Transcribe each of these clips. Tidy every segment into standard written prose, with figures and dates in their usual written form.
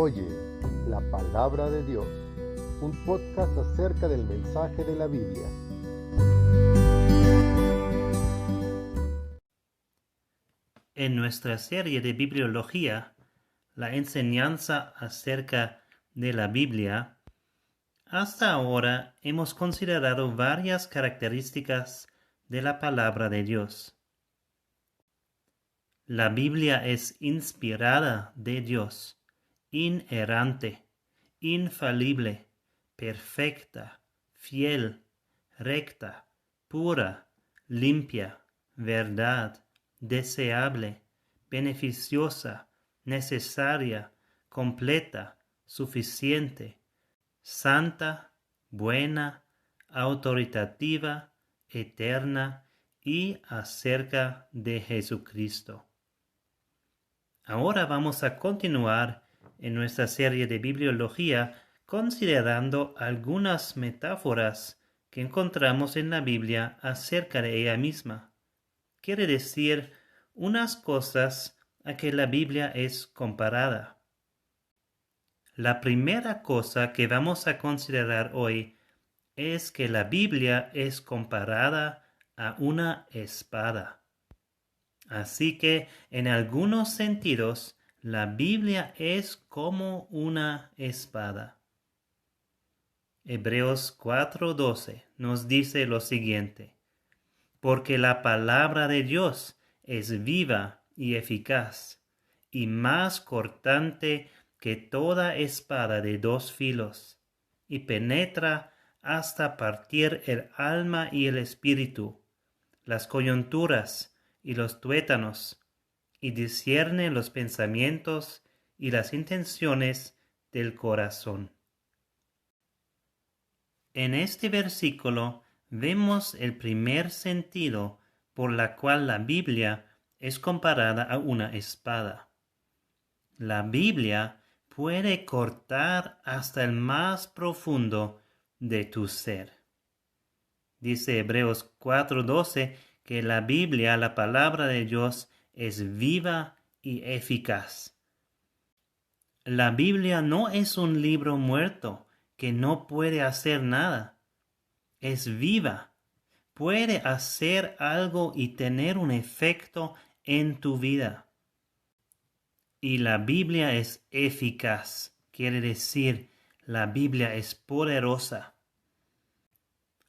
Oye, la palabra de Dios, un podcast acerca del mensaje de la Biblia. En nuestra serie de bibliología, la enseñanza acerca de la Biblia, hasta ahora hemos considerado varias características de la palabra de Dios. La Biblia es inspirada de Dios, inerrante, infalible, perfecta, fiel, recta, pura, limpia, verdad, deseable, beneficiosa, necesaria, completa, suficiente, santa, buena, autoritativa, eterna y acerca de Jesucristo. Ahora vamos a continuar en nuestra serie de bibliología considerando algunas metáforas que encontramos en la Biblia acerca de ella misma. Quiere decir unas cosas a que la Biblia es comparada. La primera cosa que vamos a considerar hoy es que la Biblia es comparada a una espada. Así que, en algunos sentidos, la Biblia es como una espada. Hebreos 4:12 nos dice lo siguiente: porque la palabra de Dios es viva y eficaz, y más cortante que toda espada de dos filos, y penetra hasta partir el alma y el espíritu, las coyunturas y los tuétanos, y discierne los pensamientos y las intenciones del corazón. En este versículo vemos el primer sentido por la cual la Biblia es comparada a una espada. La Biblia puede cortar hasta el más profundo de tu ser. Dice Hebreos 4:12 que la Biblia, la palabra de Dios, es viva y eficaz. La Biblia no es un libro muerto que no puede hacer nada. Es viva, puede hacer algo y tener un efecto en tu vida. Y la Biblia es eficaz, quiere decir, la Biblia es poderosa.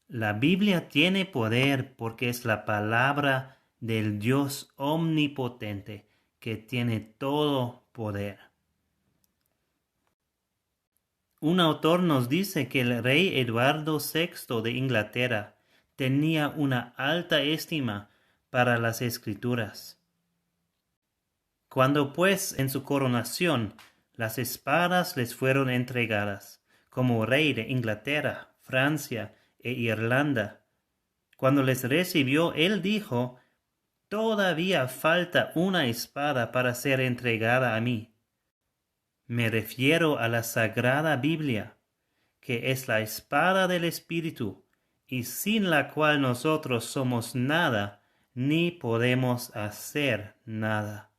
La Biblia tiene poder porque es la palabra del Dios omnipotente que tiene todo poder. Un autor nos dice que el rey Eduardo VI de Inglaterra tenía una alta estima para las Escrituras. Cuando pues en su coronación las espadas les fueron entregadas, como rey de Inglaterra, Francia e Irlanda, cuando les recibió, él dijo: «Todavía falta una espada para ser entregada a mí». Me refiero a la Sagrada Biblia, que es la espada del Espíritu, y sin la cual nosotros somos nada, ni podemos hacer nada.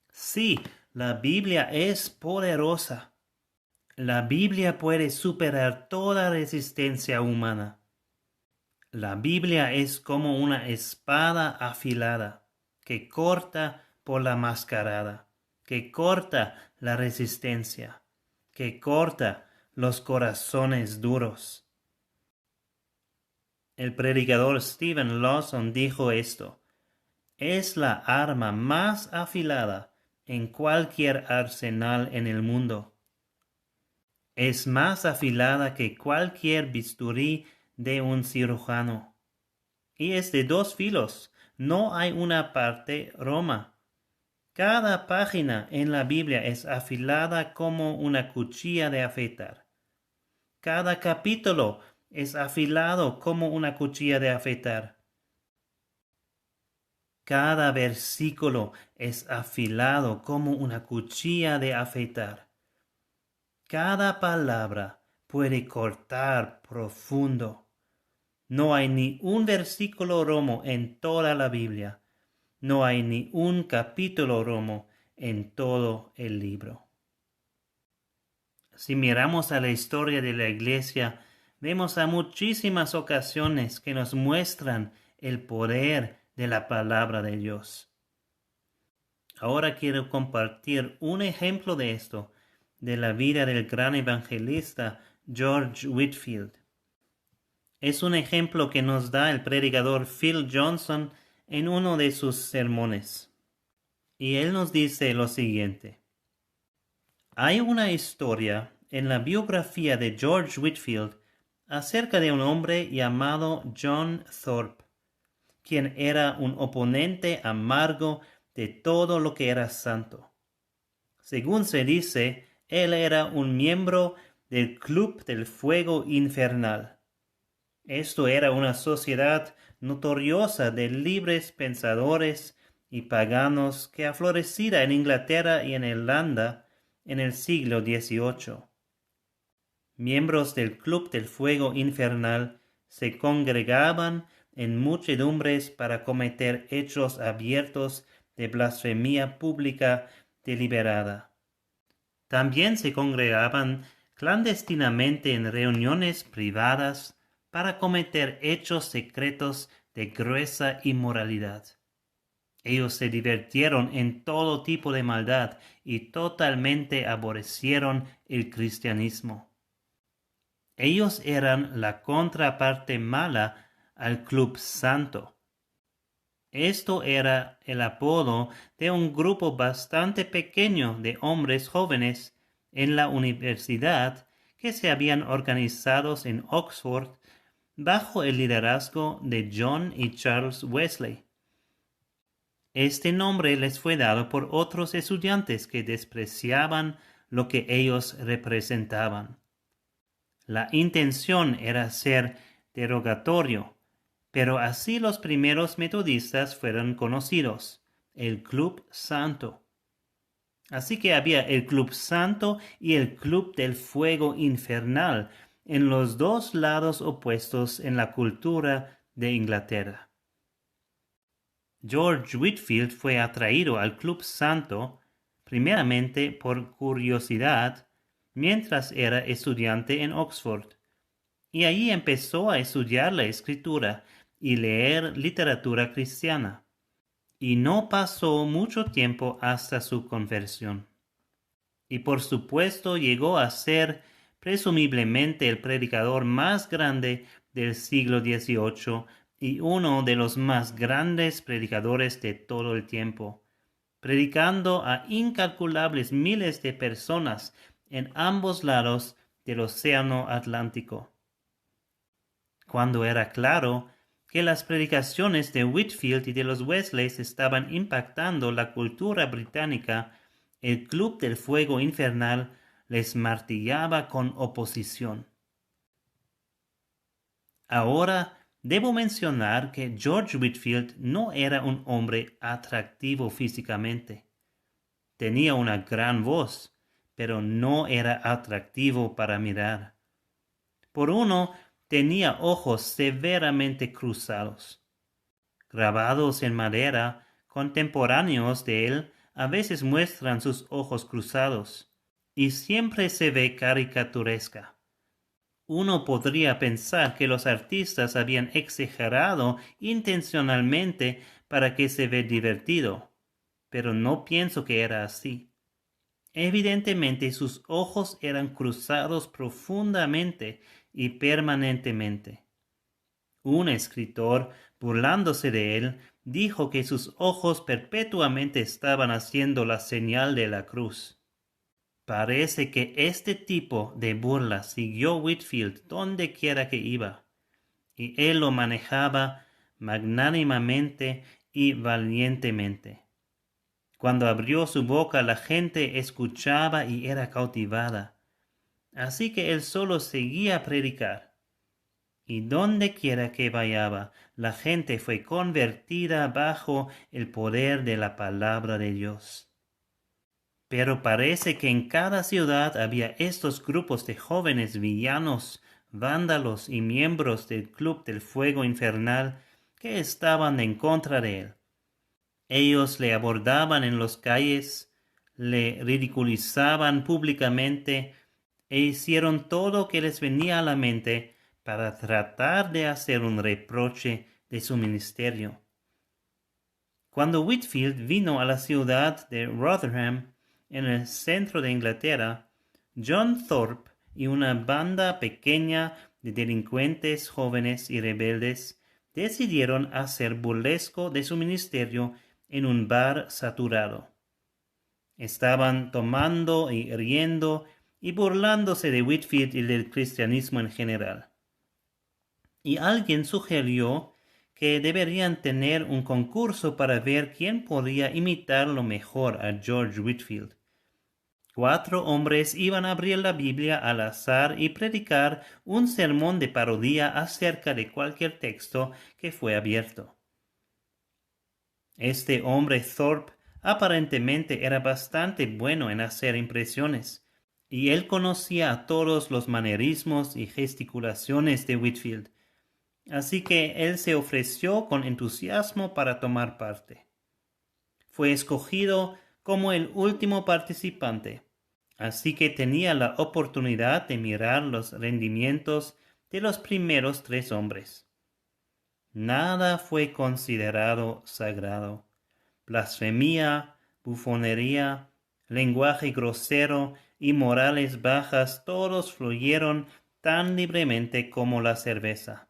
Sí, la Biblia es poderosa. La Biblia puede superar toda resistencia humana. La Biblia es como una espada afilada que corta por la mascarada, que corta la resistencia, que corta los corazones duros. El predicador Stephen Lawson dijo esto: es la arma más afilada en cualquier arsenal en el mundo. Es más afilada que cualquier bisturí de un cirujano. Y es de dos filos, no hay una parte roma. Cada página en la Biblia es afilada como una cuchilla de afeitar. Cada capítulo es afilado como una cuchilla de afeitar. Cada versículo es afilado como una cuchilla de afeitar. Cada palabra puede cortar profundo. No hay ni un versículo romo en toda la Biblia. No hay ni un capítulo romo en todo el libro. Si miramos a la historia de la Iglesia, vemos a muchísimas ocasiones que nos muestran el poder de la palabra de Dios. Ahora quiero compartir un ejemplo de esto, de la vida del gran evangelista George Whitefield. Es un ejemplo que nos da el predicador Phil Johnson en uno de sus sermones. Y él nos dice lo siguiente: hay una historia en la biografía de George Whitefield acerca de un hombre llamado John Thorpe, quien era un oponente amargo de todo lo que era santo. Según se dice, él era un miembro del Club del Fuego Infernal. Esto era una sociedad notoriosa de libres pensadores y paganos que ha florecido en Inglaterra y en Irlanda en el siglo XVIII. Miembros del Club del Fuego Infernal se congregaban en muchedumbres para cometer hechos abiertos de blasfemia pública deliberada. También se congregaban clandestinamente en reuniones privadas para cometer hechos secretos de gruesa inmoralidad. Ellos se divirtieron en todo tipo de maldad y totalmente aborrecieron el cristianismo. Ellos eran la contraparte mala al Club Santo. Esto era el apodo de un grupo bastante pequeño de hombres jóvenes en la universidad que se habían organizado en Oxford bajo el liderazgo de John y Charles Wesley. Este nombre les fue dado por otros estudiantes que despreciaban lo que ellos representaban. La intención era ser derogatorio, pero así los primeros metodistas fueron conocidos, el Club Santo. Así que había el Club Santo y el Club del Fuego Infernal en los dos lados opuestos en la cultura de Inglaterra. George Whitefield fue atraído al Club Santo primeramente por curiosidad mientras era estudiante en Oxford, y allí empezó a estudiar la escritura y leer literatura cristiana, y no pasó mucho tiempo hasta su conversión. Y por supuesto llegó a ser presumiblemente el predicador más grande del siglo XVIII y uno de los más grandes predicadores de todo el tiempo, predicando a incalculables miles de personas en ambos lados del Océano Atlántico. Cuando era claro que las predicaciones de Whitefield y de los Wesleys estaban impactando la cultura británica, el Club del Fuego Infernal les martillaba con oposición. Ahora debo mencionar que George Whitefield no era un hombre atractivo físicamente. Tenía una gran voz, pero no era atractivo para mirar. Por uno, tenía ojos severamente cruzados. Grabados en madera, contemporáneos de él a veces muestran sus ojos cruzados, y siempre se ve caricaturesca. Uno podría pensar que los artistas habían exagerado intencionalmente para que se vea divertido, pero no pienso que era así. Evidentemente sus ojos eran cruzados profundamente y permanentemente. Un escritor, burlándose de él, dijo que sus ojos perpetuamente estaban haciendo la señal de la cruz. Parece que este tipo de burla siguió Whitefield donde quiera que iba, y él lo manejaba magnánimamente y valientemente. Cuando abrió su boca, la gente escuchaba y era cautivada. Así que él solo seguía a predicar. Y donde quiera que vayaba, la gente fue convertida bajo el poder de la palabra de Dios. Pero parece que en cada ciudad había estos grupos de jóvenes villanos, vándalos y miembros del Club del Fuego Infernal que estaban en contra de él. Ellos le abordaban en las calles, le ridiculizaban públicamente e hicieron todo lo que les venía a la mente para tratar de hacer un reproche de su ministerio. Cuando Whitefield vino a la ciudad de Rotherham, en el centro de Inglaterra, John Thorpe y una banda pequeña de delincuentes jóvenes y rebeldes decidieron hacer burlesco de su ministerio en un bar saturado. Estaban tomando y riendo y burlándose de Whitefield y del cristianismo en general. Y alguien sugirió que deberían tener un concurso para ver quién podía imitarlo mejor a George Whitefield. 4 hombres iban a abrir la Biblia al azar y predicar un sermón de parodia acerca de cualquier texto que fue abierto. Este hombre Thorpe aparentemente era bastante bueno en hacer impresiones, y él conocía a todos los manerismos y gesticulaciones de Whitefield, así que él se ofreció con entusiasmo para tomar parte. Fue escogido como el último participante, así que tenía la oportunidad de mirar los rendimientos de los primeros 3 hombres. Nada fue considerado sagrado. Blasfemia, bufonería, lenguaje grosero y morales bajas todos fluyeron tan libremente como la cerveza.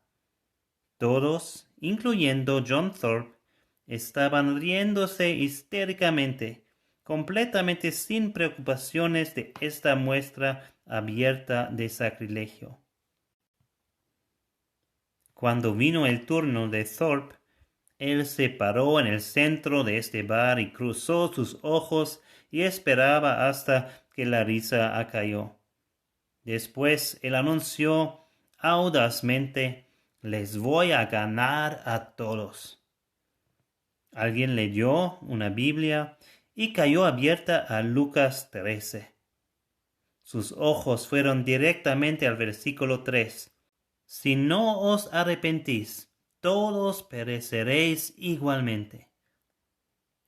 Todos, incluyendo John Thorpe, estaban riéndose histéricamente, completamente sin preocupaciones de esta muestra abierta de sacrilegio. Cuando vino el turno de Thorpe, él se paró en el centro de este bar y cruzó sus ojos y esperaba hasta que la risa acalló. Después él anunció audazmente: «Les voy a ganar a todos». Alguien leyó una Biblia y cayó abierta a Lucas 13. Sus ojos fueron directamente al versículo 3. «Si no os arrepentís, todos pereceréis igualmente».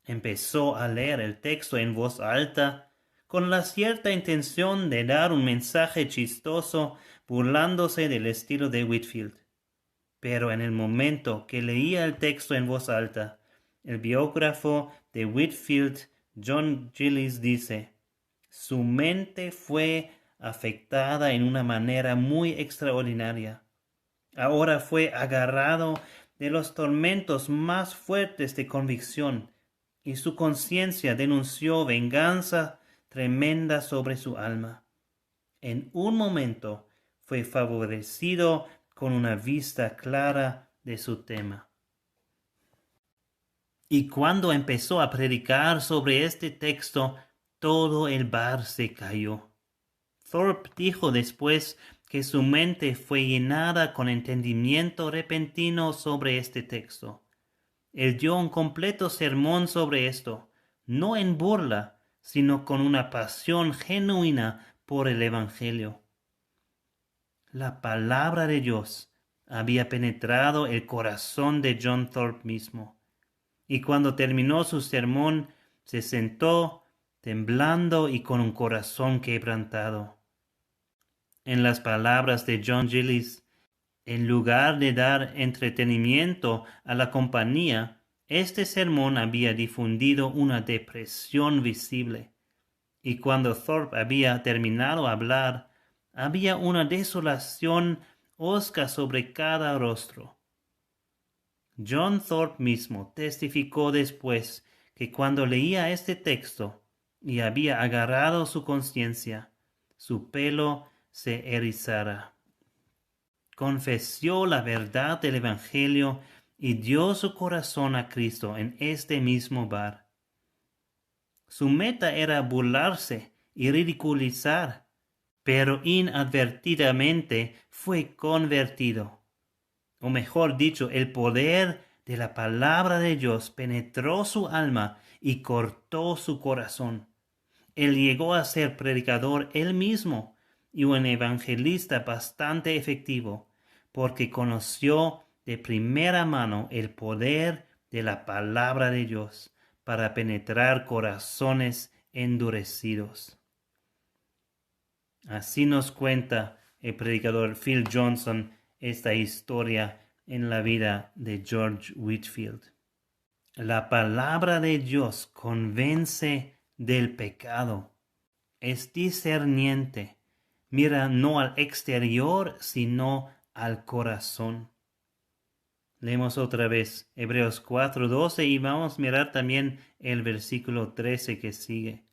Empezó a leer el texto en voz alta, con la cierta intención de dar un mensaje chistoso, burlándose del estilo de Whitefield. Pero en el momento que leía el texto en voz alta, el biógrafo de Whitefield, John Gillis, dice: «Su mente fue afectada en una manera muy extraordinaria. Ahora fue agarrado de los tormentos más fuertes de convicción, y su conciencia denunció venganza tremenda sobre su alma. En un momento fue favorecido con una vista clara de su tema». Y cuando empezó a predicar sobre este texto, todo el bar se cayó. Thorpe dijo después que su mente fue llenada con entendimiento repentino sobre este texto. Él dio un completo sermón sobre esto, no en burla, sino con una pasión genuina por el Evangelio. La palabra de Dios había penetrado el corazón de John Thorpe mismo, y cuando terminó su sermón, se sentó temblando y con un corazón quebrantado. En las palabras de John Gillis, en lugar de dar entretenimiento a la compañía, este sermón había difundido una depresión visible, y cuando Thorpe había terminado de hablar, había una desolación hosca sobre cada rostro. John Thorpe mismo testificó después que cuando leía este texto y había agarrado su conciencia, su pelo se erizara. Confesó la verdad del Evangelio y dio su corazón a Cristo en este mismo bar. Su meta era burlarse y ridiculizar, pero inadvertidamente fue convertido. O mejor dicho, el poder de la palabra de Dios penetró su alma y cortó su corazón. Él llegó a ser predicador él mismo y un evangelista bastante efectivo, porque conoció de primera mano el poder de la palabra de Dios para penetrar corazones endurecidos. Así nos cuenta el predicador Phil Johnson esta historia en la vida de George Whitefield. La palabra de Dios convence del pecado. Es discerniente. Mira no al exterior, sino al corazón. Leemos otra vez Hebreos 4:12 y vamos a mirar también el versículo 13 que sigue.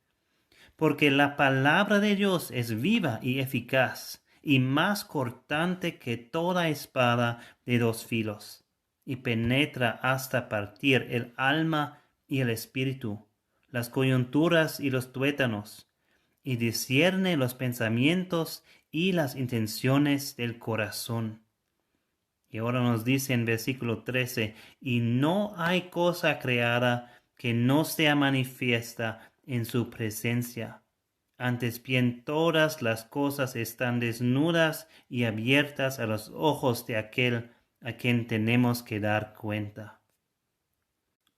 Porque la palabra de Dios es viva y eficaz y más cortante que toda espada de dos filos, y penetra hasta partir el alma y el espíritu, las coyunturas y los tuétanos, y discierne los pensamientos y las intenciones del corazón. Y ahora nos dice en versículo 13, y no hay cosa creada que no sea manifiesta en su presencia. Antes bien todas las cosas están desnudas y abiertas a los ojos de aquel a quien tenemos que dar cuenta.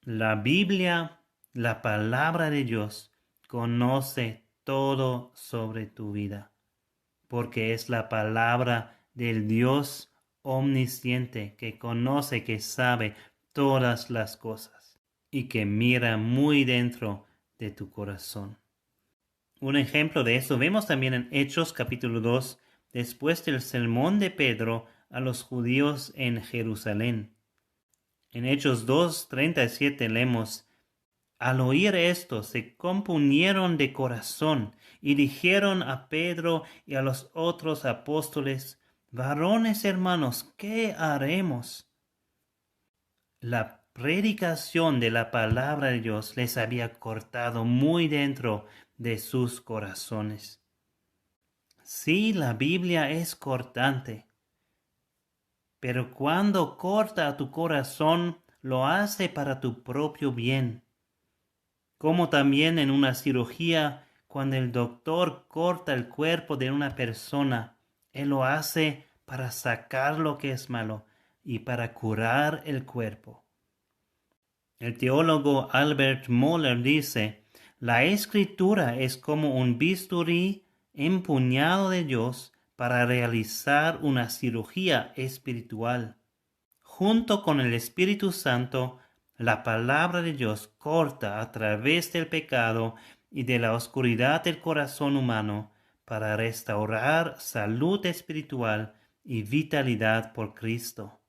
La Biblia, la palabra de Dios, conoce todo sobre tu vida, porque es la palabra del Dios omnisciente que conoce, que sabe todas las cosas y que mira muy dentro de tu corazón. Un ejemplo de esto vemos también en Hechos capítulo 2, después del sermón de Pedro a los judíos en Jerusalén. En Hechos 2:37 leemos: Al oír esto, se compunieron de corazón y dijeron a Pedro y a los otros apóstoles: Varones hermanos, ¿qué haremos? La predicación de la palabra de Dios les había cortado muy dentro de sus corazones. Sí, la Biblia es cortante, pero cuando corta a tu corazón, lo hace para tu propio bien. Como también en una cirugía, cuando el doctor corta el cuerpo de una persona, él lo hace para sacar lo que es malo y para curar el cuerpo. El teólogo Albert Mohler dice: la escritura es como un bisturí empuñado de Dios para realizar una cirugía espiritual. Junto con el Espíritu Santo, la palabra de Dios corta a través del pecado y de la oscuridad del corazón humano para restaurar salud espiritual y vitalidad por Cristo.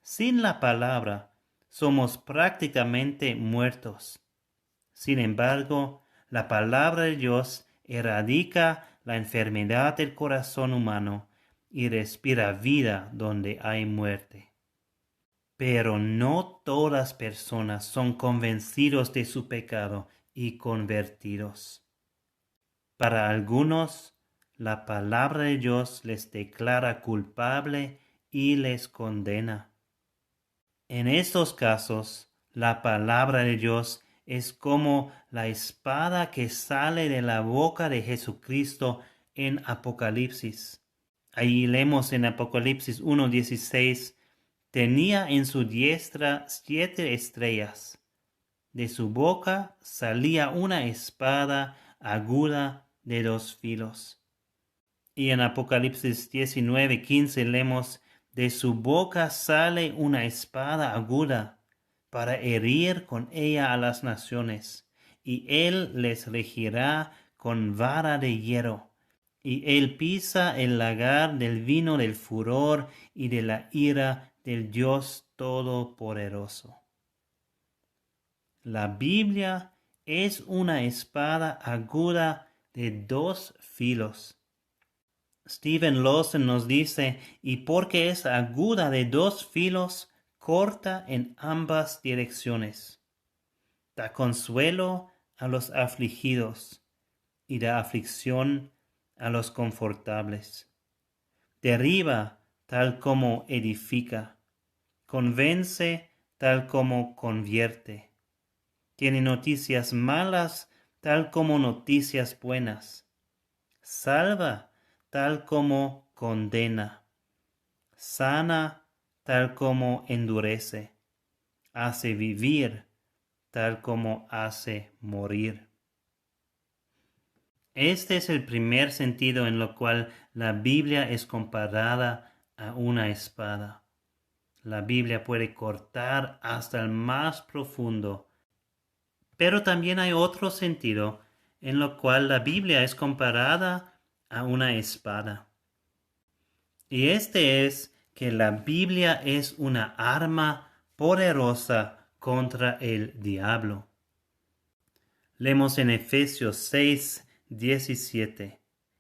Sin la palabra, somos prácticamente muertos. Sin embargo, la palabra de Dios erradica la enfermedad del corazón humano y respira vida donde hay muerte. Pero no todas personas son convencidos de su pecado y convertidos. Para algunos, la palabra de Dios les declara culpable y les condena. En estos casos, la palabra de Dios es como la espada que sale de la boca de Jesucristo en Apocalipsis. Ahí leemos en Apocalipsis 1:16, tenía en su diestra 7 estrellas. De su boca salía una espada aguda de 2 filos. Y en Apocalipsis 19:15 leemos: de su boca sale una espada aguda para herir con ella a las naciones, y él les regirá con vara de hierro. Y él pisa el lagar del vino del furor y de la ira del Dios Todopoderoso. La Biblia es una espada aguda de 2 filos. Stephen Lawson nos dice: y porque es aguda de 2 filos, corta en ambas direcciones. Da consuelo a los afligidos y da aflicción a los confortables. Derriba tal como edifica. Convence tal como convierte. Tiene noticias malas tal como noticias buenas. Salva tal como condena. Sana tal como endurece. Hace vivir tal como hace morir. Este es el primer sentido en lo cual la Biblia es comparada a una espada. La Biblia puede cortar hasta el más profundo. Pero también hay otro sentido en lo cual la Biblia es comparada a una espada. Y este es que la Biblia es una arma poderosa contra el diablo. Leemos en Efesios 6:17.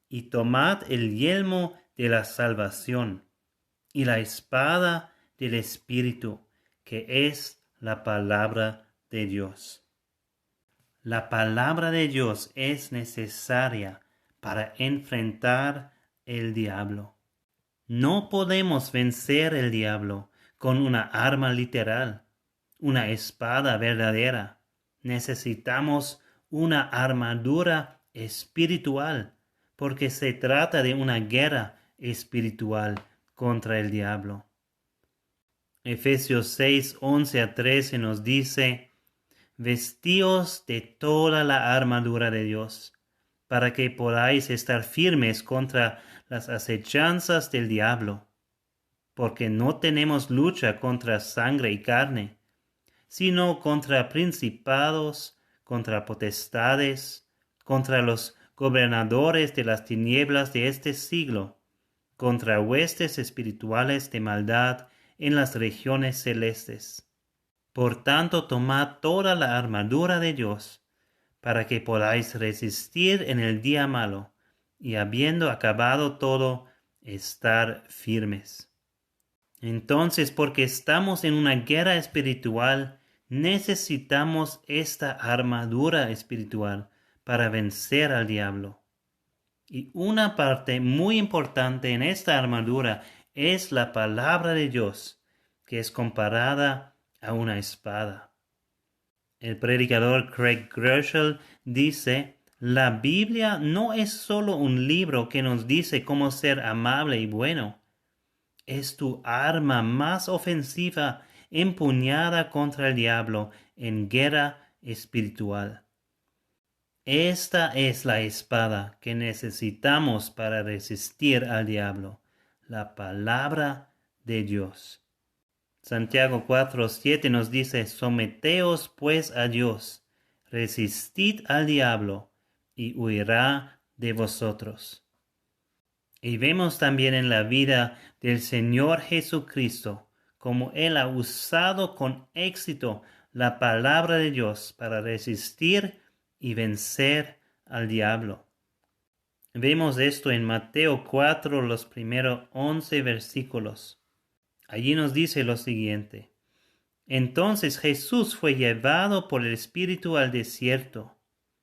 Y tomad el yelmo de la salvación y la espada del Espíritu, que es la palabra de Dios. La palabra de Dios es necesaria para enfrentar el diablo. No podemos vencer el diablo con una arma literal, una espada verdadera. Necesitamos una armadura espiritual, porque se trata de una guerra espiritual contra el diablo. Efesios 6:11-13 nos dice: vestíos de toda la armadura de Dios, para que podáis estar firmes contra las acechanzas del diablo, porque no tenemos lucha contra sangre y carne, sino contra principados, contra potestades, contra los gobernadores de las tinieblas de este siglo, contra huestes espirituales de maldad en las regiones celestes. Por tanto, tomad toda la armadura de Dios, para que podáis resistir en el día malo, y habiendo acabado todo, estar firmes. Entonces, porque estamos en una guerra espiritual, necesitamos esta armadura espiritual para vencer al diablo. Y una parte muy importante en esta armadura es la palabra de Dios, que es comparada a una espada. El predicador Craig Groeschel dice: la Biblia no es solo un libro que nos dice cómo ser amable y bueno. Es tu arma más ofensiva empuñada contra el diablo en guerra espiritual. Esta es la espada que necesitamos para resistir al diablo, la palabra de Dios. Santiago 4:7 nos dice: someteos pues a Dios, resistid al diablo, y huirá de vosotros. Y vemos también en la vida del Señor Jesucristo cómo Él ha usado con éxito la palabra de Dios para resistir y vencer al diablo. Vemos esto en Mateo 4, los primeros 11 versículos. Allí nos dice lo siguiente: entonces Jesús fue llevado por el Espíritu al desierto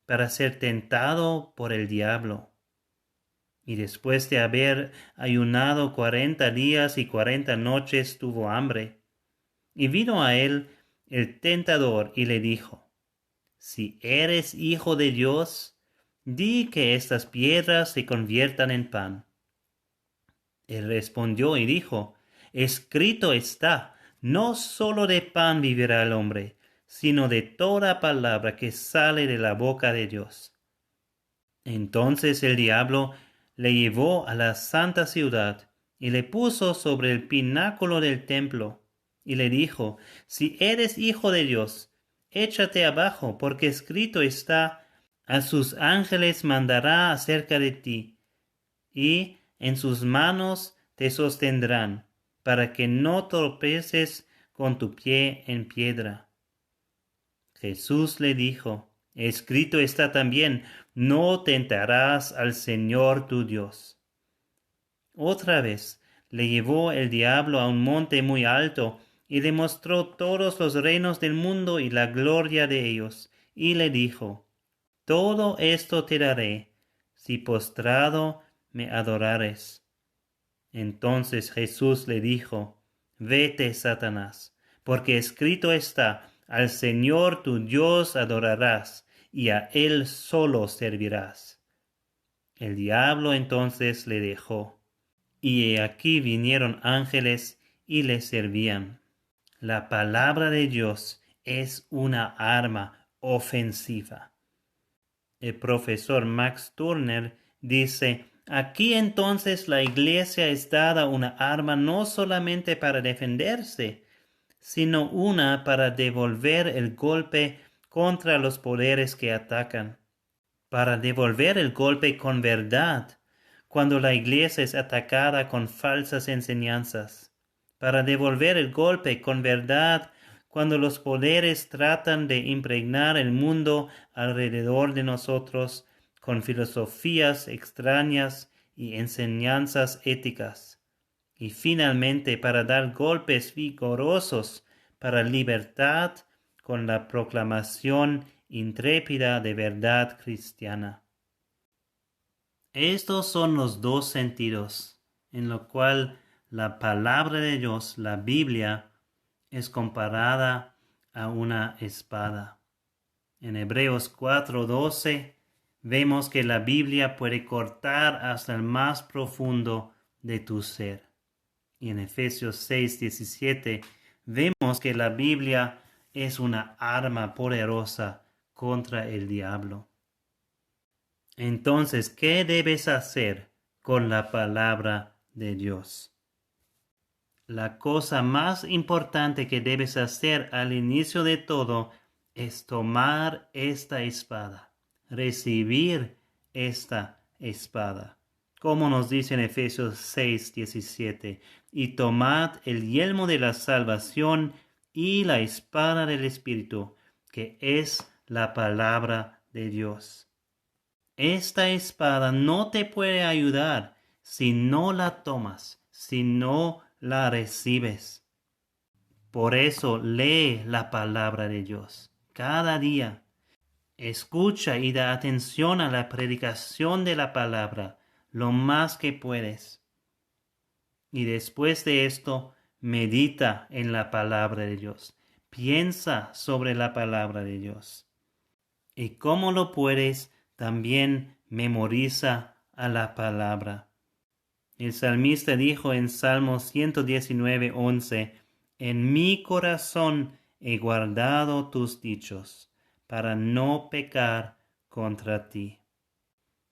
para ser tentado por el diablo. Y después de haber ayunado 40 días y 40 noches, tuvo hambre. Y vino a él el tentador y le dijo: si eres hijo de Dios, di que estas piedras se conviertan en pan. Él respondió y dijo: escrito está, no solo de pan vivirá el hombre, sino de toda palabra que sale de la boca de Dios. Entonces el diablo le llevó a la santa ciudad y le puso sobre el pináculo del templo y le dijo: si eres hijo de Dios, échate abajo, porque escrito está: a sus ángeles mandará acerca de ti, y en sus manos te sostendrán, para que no tropeces con tu pie en piedra. Jesús le dijo: escrito está también: no tentarás al Señor tu Dios. Otra vez le llevó el diablo a un monte muy alto y le mostró todos los reinos del mundo y la gloria de ellos, y le dijo: todo esto te daré, si postrado me adorares. Entonces Jesús le dijo: vete, Satanás, porque escrito está: al Señor tu Dios adorarás, y a Él solo servirás. El diablo entonces le dejó, y he aquí vinieron ángeles y le servían. La palabra de Dios es una arma ofensiva. el profesor Max Turner dice: aquí entonces la Iglesia es dada una arma no solamente para defenderse, sino una para devolver el golpe contra los poderes que atacan, para devolver el golpe con verdad cuando la Iglesia es atacada con falsas enseñanzas, para devolver el golpe con verdad cuando los poderes tratan de impregnar el mundo alrededor de nosotros con filosofías extrañas y enseñanzas éticas, y finalmente para dar golpes vigorosos para libertad con la proclamación intrépida de verdad cristiana. Estos son los dos sentidos en los cuales la palabra de Dios, la Biblia, es comparada a una espada. En Hebreos 4:12 vemos que la Biblia puede cortar hasta el más profundo de tu ser. Y en Efesios 6:17 vemos que la Biblia es una arma poderosa contra el diablo. Entonces, ¿qué debes hacer con la palabra de Dios? La cosa más importante que debes hacer al inicio de todo es tomar esta espada, recibir esta espada. Como nos dice en Efesios 6:17, y tomad el yelmo de la salvación y la espada del Espíritu, que es la palabra de Dios. Esta espada no te puede ayudar si no la tomas, si no la recibes. Por eso lee la palabra de Dios cada día. Escucha y da atención a la predicación de la palabra lo más que puedes. Y después de esto, medita en la palabra de Dios. Piensa sobre la palabra de Dios. ¿Y cómo lo puedes? También memoriza a la palabra. El salmista dijo en Salmo 119:11, en mi corazón he guardado tus dichos, para no pecar contra ti.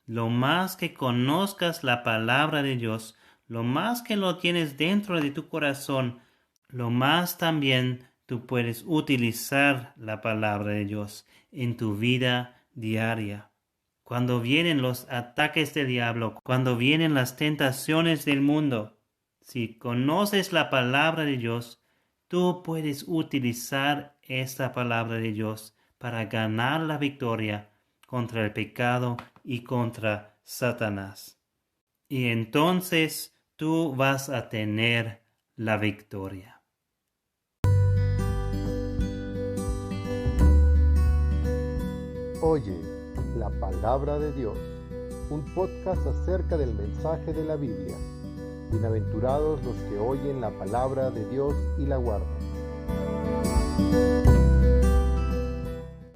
Lo más que conozcas la palabra de Dios, lo más que lo tienes dentro de tu corazón, lo más también tú puedes utilizar la palabra de Dios en tu vida diaria. Cuando vienen los ataques del diablo, cuando vienen las tentaciones del mundo, si conoces la palabra de Dios, tú puedes utilizar esta palabra de Dios para ganar la victoria contra el pecado y contra Satanás. Y entonces tú vas a tener la victoria. Oye, la palabra de Dios, un podcast acerca del mensaje de la Biblia. Bienaventurados los que oyen la palabra de Dios y la guardan.